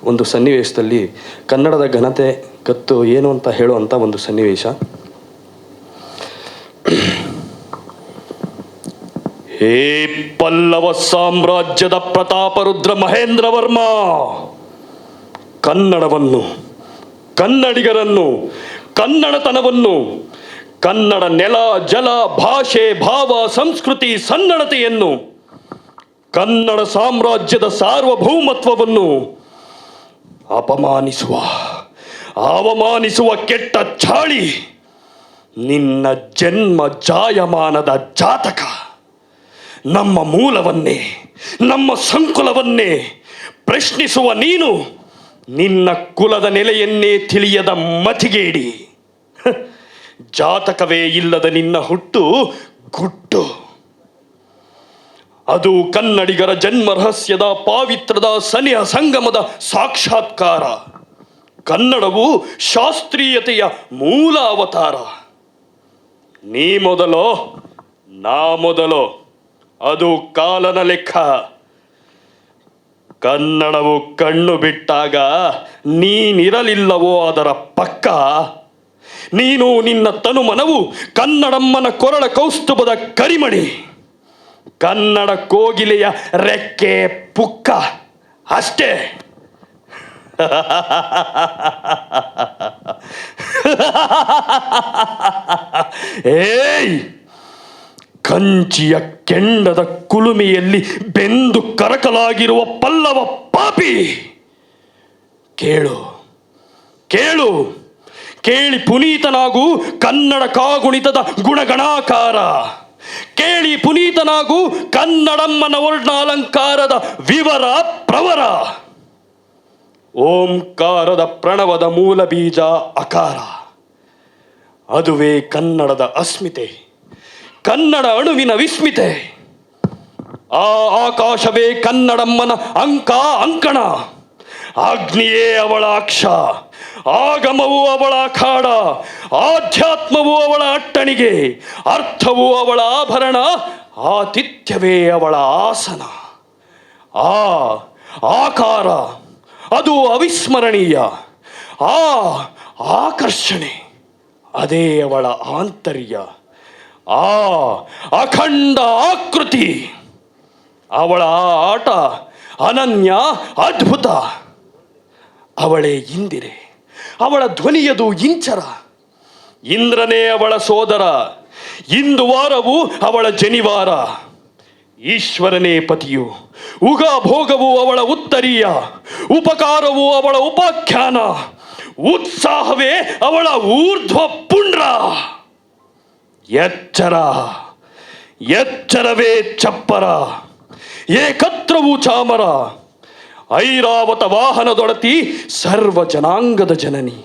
ಒಂದು ಸನ್ನಿವೇಶದಲ್ಲಿ ಕನ್ನಡದ ಘನತೆ ಕತ್ತು ಏನು ಅಂತ ಹೇಳುವಂಥ ಒಂದು ಸನ್ನಿವೇಶ. ಹೇ ಪಲ್ಲವ ಸಾಮ್ರಾಜ್ಯದ ಪ್ರತಾಪರುದ್ರ ಮಹೇಂದ್ರವರ್ಮ, ಕನ್ನಡವನ್ನು, ಕನ್ನಡಿಗರನ್ನು, ಕನ್ನಡತನವನ್ನು, ಕನ್ನಡ ನೆಲ ಜಲ ಭಾಷೆ ಭಾವ ಸಂಸ್ಕೃತಿ ಸನ್ನಡತೆಯನ್ನು, ಕನ್ನಡ ಸಾಮ್ರಾಜ್ಯದ ಸಾರ್ವಭೌಮತ್ವವನ್ನು ಅವಮಾನಿಸುವ ಕೆಟ್ಟ ಚಾಳಿ ನಿನ್ನ ಜನ್ಮ ಜಾಯಮಾನದ ಜಾತಕ. ನಮ್ಮ ಮೂಲವನ್ನೇ, ನಮ್ಮ ಸಂಕುಲವನ್ನೇ ಪ್ರಶ್ನಿಸುವ ನೀನು ನಿನ್ನ ಕುಲದ ನೆಲೆಯನ್ನೇ ತಿಳಿಯದ ಮತಿಗೇಡಿ. ಜಾತಕವೇ ಇಲ್ಲದ ನಿನ್ನ ಹುಟ್ಟು ಗುಟ್ಟು. ಅದು ಕನ್ನಡಿಗರ ಜನ್ಮ ರಹಸ್ಯದ ಪಾವಿತ್ರದ ಸನಿಹ ಸಂಗಮದ ಸಾಕ್ಷಾತ್ಕಾರ. ಕನ್ನಡವು ಶಾಸ್ತ್ರೀಯತೆಯ ಮೂಲ ಅವತಾರ. ನೀ ಮೊದಲೋ ನಾ ಮೊದಲೋ ಅದು ಕಾಲನ ಲೆಕ್ಕ. ಕನ್ನಡವು ಕಣ್ಣು ಬಿಟ್ಟಾಗ ನೀನಿರಲಿಲ್ಲವೋ ಅದರ ಪಕ್ಕ. ನೀನು ನಿನ್ನ ತನುಮನವು ಕನ್ನಡಮ್ಮನ ಕೊರಳ ಕೌಸ್ತುಭದ ಕರಿಮಣಿ. ಕನ್ನಡ ಕೋಗಿಲೆಯ ರೆಕ್ಕೆ ಪುಕ್ಕ ಅಷ್ಟೇ. ಏಯ್, ಕಂಚಿಯ ಕೆಂಡದ ಕುಲುಮೆಯಲ್ಲಿ ಬೆಂದು ಕರಕಲಾಗಿರುವ ಪಲ್ಲವ ಪಾಪಿ, ಕೇಳು ಕೇಳು, ಕೇಳಿ ಪುನೀತನಾಗು ಕನ್ನಡ ಕಾಗುಣಿತದ ಗುಣಗಣಾಕಾರ. ಕೇಳಿ ಪುನೀತನಾಗು ಕನ್ನಡಮ್ಮನ ವರ್ಣಾಲಂಕಾರದ ವಿವರ ಪ್ರವರ. ಓಂಕಾರದ ಪ್ರಣವದ ಮೂಲ ಬೀಜ ಅಕಾರ. ಅದುವೇ ಕನ್ನಡದ ಅಸ್ಮಿತೆ, ಕನ್ನಡ ಅಣುವಿನ ವಿಸ್ಮಿತೆ. ಆ ಆಕಾಶವೇ ಕನ್ನಡಮ್ಮನ ಅಂಕಣ. ಅಗ್ನಿಯೇ ಅವಳ ಅಕ್ಷ, ಆಗಮವು ಅವಳ ಅಖಾಡ, ಆಧ್ಯಾತ್ಮವು ಅವಳ ಅಟ್ಟಣಿಗೆ, ಅರ್ಥವು ಅವಳ ಆಭರಣ, ಆತಿಥ್ಯವೇ ಅವಳ ಆಸನ. ಆ ಆಕಾರ ಅದು ಅವಿಸ್ಮರಣೀಯ. ಆ ಆಕರ್ಷಣೆ ಅದೇ ಅವಳ ಆಂತರ್ಯ. ಆ ಅಖಂಡ ಆಕೃತಿ ಅವಳ ಆಟ ಅನನ್ಯ ಅದ್ಭುತ. ಅವಳೇ ಇಂದಿರೆ, ಅವಳ ಧ್ವನಿಯದು ಇಂಚರ. ಇಂದ್ರನೇ ಅವಳ ಸೋದರ, ಇಂದು ವಾರವು ಅವಳ ಜನಿವಾರ. ಈಶ್ವರನೇ ಪತಿಯು, ಉಗಾಭೋಗವು ಅವಳ ಉತ್ತರೀಯ, ಉಪಕಾರವು ಅವಳ ಉಪಾಖ್ಯಾನ, ಉತ್ಸಾಹವೇ ಅವಳ ಊರ್ಧ್ವ ಪುಂಡ್ರ. ಎಚ್ಚರವೇ ಚಪ್ಪರ, ಏಕತ್ರವು ಚಾಮರ. ಐರಾವತ ವಾಹನದೊಡತಿ ಸರ್ವ ಜನಾಂಗದ ಜನನಿ.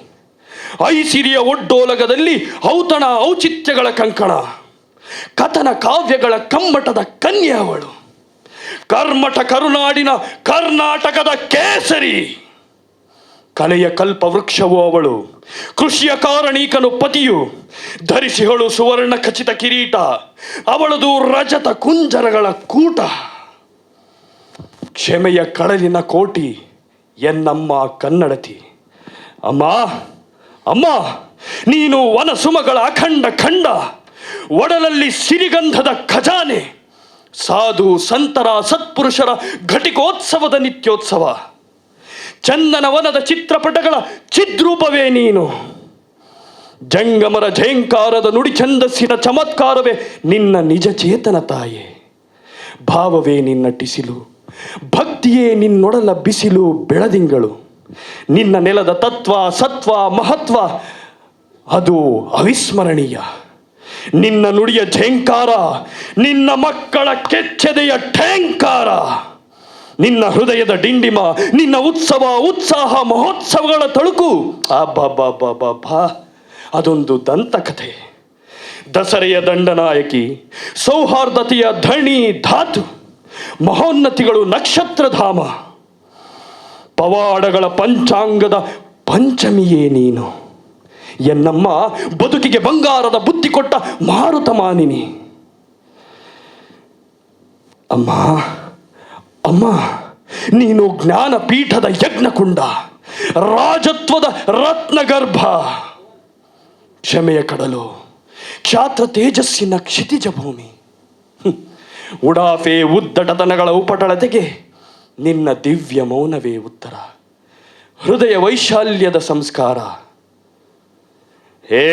ಐಸಿರಿಯ ಒಡ್ಡೋಲಗದಲ್ಲಿ ಔತಣ ಔಚಿತ್ಯಗಳ ಕಂಕಣ. ಕಥನ ಕಾವ್ಯಗಳ ಕಮ್ಮಟದ ಕನ್ಯೆ ಅವಳು. ಕರ್ಮಠ ಕರುನಾಡಿನ ಕರ್ನಾಟಕದ ಕೇಸರಿ. ಕಲೆಯ ಕಲ್ಪ ವೃಕ್ಷವು ಅವಳು, ಕೃಷಿಯ ಕಾರಣೀಕನು ಪತಿಯು. ಧರಿಸಿಹಳು ಸುವರ್ಣ ಖಚಿತ ಕಿರೀಟ, ಅವಳದು ರಜತ ಕುಂಜರಗಳ ಕೂಟ. ಕ್ಷಮೆಯ ಕಡಲಿನ ಕೋಟಿ ಎನ್ನಮ್ಮ ಕನ್ನಡತಿ. ಅಮ್ಮ ಅಮ್ಮ, ನೀನು ವನಸುಮಗಳ ಅಖಂಡ ಖಂಡ. ಒಡಲಲ್ಲಿ ಸಿರಿಗಂಧದ ಖಜಾನೆ. ಸಾಧು ಸಂತರ ಸತ್ಪುರುಷರ ಘಟಿಕೋತ್ಸವದ ನಿತ್ಯೋತ್ಸವ. ಚಂದನವನದ ಚಿತ್ರಪಟಗಳ ಚಿದ್ರೂಪವೇ ನೀನು. ಜಂಗಮರ ಝೇಂಕಾರದ ನುಡಿ ಛಂದಸ್ಸಿನ ಚಮತ್ಕಾರವೇ ನಿನ್ನ ನಿಜ ಚೇತನ ತಾಯೇ. ಭಾವವೇ ನಿನ್ನ ಟಿಸಿಲು, ಭಕ್ತಿಯೇ ನಿನ್ನೊಡಲ ಬಿಸಿಲು ಬೆಳದಿಂಗಳು. ನಿನ್ನ ನೆಲದ ತತ್ವ ಸತ್ವ ಮಹತ್ವ ಅದು ಅವಿಸ್ಮರಣೀಯ. ನಿನ್ನ ನುಡಿಯ ಝೇಂಕಾರ, ನಿನ್ನ ಮಕ್ಕಳ ಕೆಚ್ಚೆದೆಯ ಠೇಂಕಾರ. ನಿನ್ನ ಹೃದಯದ ಡಿಂಡಿಮ, ನಿನ್ನ ಉತ್ಸಾಹ ಮಹೋತ್ಸವಗಳ ತಳುಕು. ಅಬ್ಬಬ್ಬಬ್ಬಬ್ಬ, ಅದೊಂದು ದಂತಕಥೆ. ದಸರೆಯ ದಂಡನಾಯಕಿ, ಸೌಹಾರ್ದತೆಯ ಧಣಿ ಧಾತು. ಮಹೋನ್ನತಿಗಳು ನಕ್ಷತ್ರಧಾಮ. ಪವಾಡಗಳ ಪಂಚಾಂಗದ ಪಂಚಮಿಯೇ ನೀನು. ಎನ್ನಮ್ಮ ಬದುಕಿಗೆ ಬಂಗಾರದ ಬುದ್ಧಿ ಕೊಟ್ಟ ಮಾರುತ ಮಾನಿನಿ. ಅಮ್ಮ ಅಮ್ಮ, ನೀನು ಜ್ಞಾನಪೀಠದ ಯಜ್ಞಕುಂಡ, ರಾಜತ್ವದ ರತ್ನಗರ್ಭ, ಕ್ಷಮೆಯ ಕಡಲು, ಕ್ಷಾತ್ರ ತೇಜಸ್ಸಿನ ಕ್ಷಿತಿಜ ಭೂಮಿ. ಉಡಾಫೆ ಉದ್ದಟತನಗಳ ಉಪಟಳತೆಗೆ ನಿನ್ನ ದಿವ್ಯ ಮೌನವೇ ಉತ್ತರ, ಹೃದಯ ವೈಶಾಲ್ಯದ ಸಂಸ್ಕಾರ. ಹೇ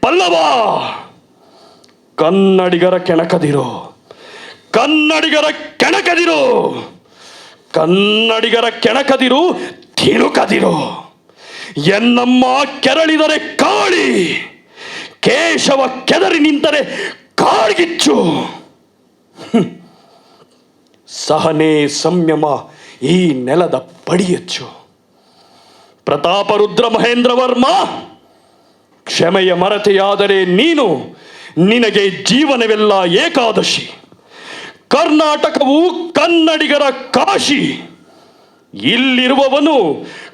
ಪಲ್ಲವ, ಕನ್ನಡಿಗರ ಕೆಣಕದಿರೋ, ಕನ್ನಡಿಗರ ಕೆಣಕದಿರೋ, ಕನ್ನಡಿಗರ ಕೆಣಕದಿರು, ತಿಣುಕದಿರು. ಎನ್ನಮ್ಮ ಕೆರಳಿದರೆ ಕಾಳಿ, ಕೇಶವ ಕೆದರಿ ನಿಂತರೆ ಕಾಳ್ಗಿಚ್ಚು. ಸಹನೆ ಸಂಯಮ ಈ ನೆಲದ ಪಡಿಯಚ್ಚು. ಪ್ರತಾಪ ರುದ್ರ ಮಹೇಂದ್ರ ವರ್ಮ, ಕ್ಷಮೆಯ ಮರತೆಯಾದರೆ ನೀನು, ನಿನಗೆ ಜೀವನವೆಲ್ಲ ಏಕಾದಶಿ. ಕರ್ನಾಟಕವು ಕನ್ನಡಿಗರ ಕಾಶಿ. ಇಲ್ಲಿರುವವನು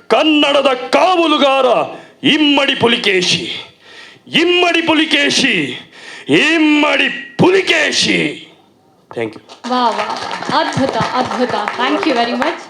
ಕನ್ನಡದ ಕಾವಲುಗಾರ ಇಮ್ಮಡಿ ಪುಲಿಕೇಶಿ, ಇಮ್ಮಡಿ ಪುಲಿಕೇಶಿ, ಇಮ್ಮಡಿ ಪುಲಿಕೇಶಿ. Thank you. ವಾ ವಾ, ಅದ್ಭುತ ಅದ್ಭುತ. Thank you very much.